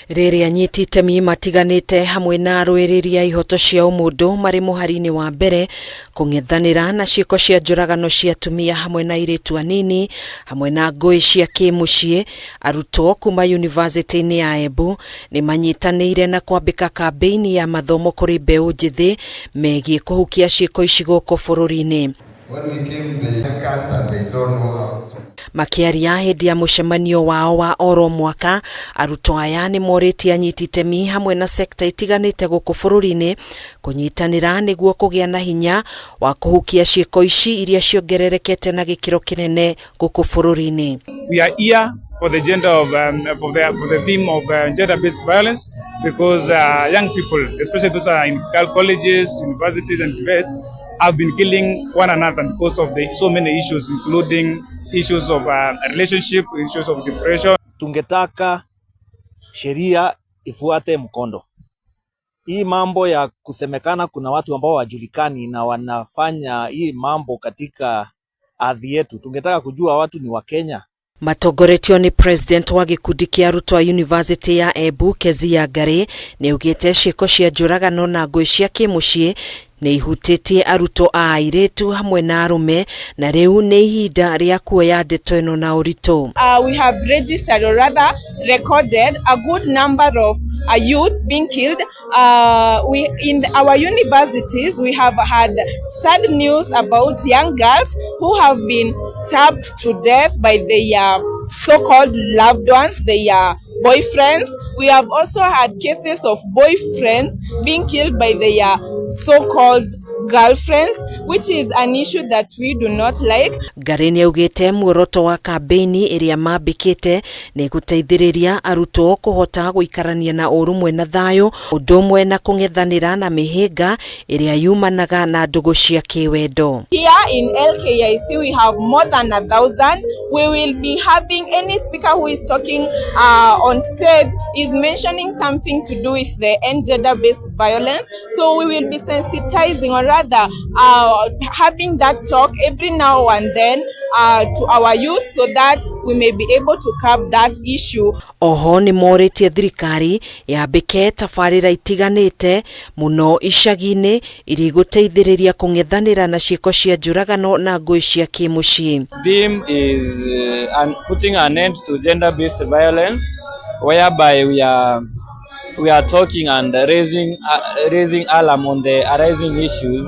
Rĩrĩa anyiti temi matiganĩte hamwe na arũĩrĩri a ihoto cia ũmũndũ marĩ mũhari-inĩ wa mbere kũng'ethanĩra na ciiko cia njũragano cia atumia hamwe na airĩtu anini hamwe na ngui cia kĩmuciĩ, arutwo kuma yunivasĩtĩ-inĩ ya Embu nĩ manyitanĩire na kwambĩka kambĩini ya mathomo kũrĩ mbeũ njĩthĩ megiĩ kũhukia ciiko ici gũkũ bũrũri-inĩ. Makiaria hĩndĩ ya mũcemanio wao wa oro mwaka, arutwo aya nĩ morĩtie anyiti temi hamwe na sekta itiganĩte gũkũ bũrũri-inĩ kũnyitanĩra nĩguo kũgĩa na hinya wa kũhukia ciiko ici iria ciongererekete na gĩkĩro kĩnene gũkũ bũrũri-inĩ. We are here for the gender of for the theme of gender-based violence because young people, especially those are in colleges, universities and vets, have been killing one another because of so many issues, including issues of relationship, issues of depression. Tungetaka sheria ifuate mkondo. Hii mambo ya kusemekana kuna watu ambao wajulikani na wanafanya hii mambo katika ardhi yetu. Tungetaka kujua watu ni wa Kenya. Matongoretio ni president wa gikundi kia arutwo a University ya Embu Kezia Ngari nĩ ugĩte ciiko cia njũragano na ngui cia kĩmuciĩ nĩ ihutĩtie arutwo a airĩtu hamwe na arume na rĩu nĩ ihinda rĩa kuoya ndeto ĩno na ũritũ. We have registered or rather recorded a good number of youths being killed. In our universities, we have had sad news about young girls who have been stabbed to death by their so-called loved ones, their boyfriends. We have also had cases of boyfriends being killed by their so-called girlfriends, which is an issue that we do not like. Ngari nĩ augĩte muoroto wa kambĩini ĩrĩa mambĩkĩte nĩ gũteithĩrĩria arutwo kũhota gũikarania na ũrũmwe na thayũ, ũndũ ũmwe na kũng'ethanĩra na mĩhĩnga ĩrĩa yumanaga na ndũgũ cia kĩwendo. Here in LKIC we have more than 1,000. We will be having any speaker who is talking on stage is mentioning something to do with the end gender-based violence. So we will be sensitizing or rather having that talk every now and then to our youth so that we may be able to curb that issue. Oho nĩ morĩtie thirikari yambĩke tabarĩra itiganĩte mũno icagi-inĩ iria igũteithĩrĩria kũng'ethanĩra na ciiko cia njũragano na ngui cia kĩmuciĩ. Theme is putting an end to gender-based violence, whereby we are talking and raising alarm on the arising issues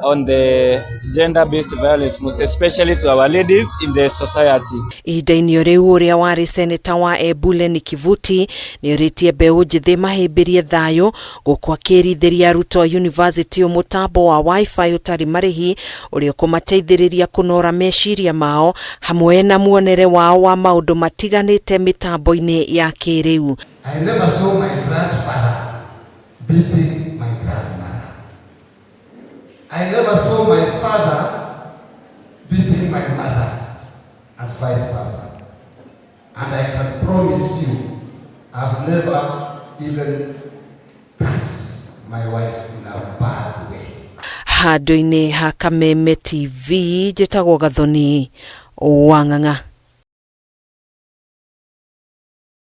on the gender-based violence, most especially to our ladies in the society. Ihinda-inĩ rĩu ũrĩa warĩ seneta wa Embu Leni Kivuti nĩ orĩtie mbeũ njĩthĩ mahĩmbĩrie thayũ gũkũ akĩrithĩria arutwo a yunivasĩtĩ mũtambo wa Wi-Fi ũtarĩ marĩhi ũrĩa ũkũmateithĩrĩria kũnora meciria mao hamwe na muonere wao wa maũndũ matiganĩte mĩtambo-inĩ ya kĩrĩu. I never saw my grandfather beating my grandmother. I never saw my father beating my mother, and vice versa. And I can promise you, I've never even touched my wife in a bad way. Handũ-inĩ ha Kameme TV, njĩtagwo Gathoni Wang'ang'a.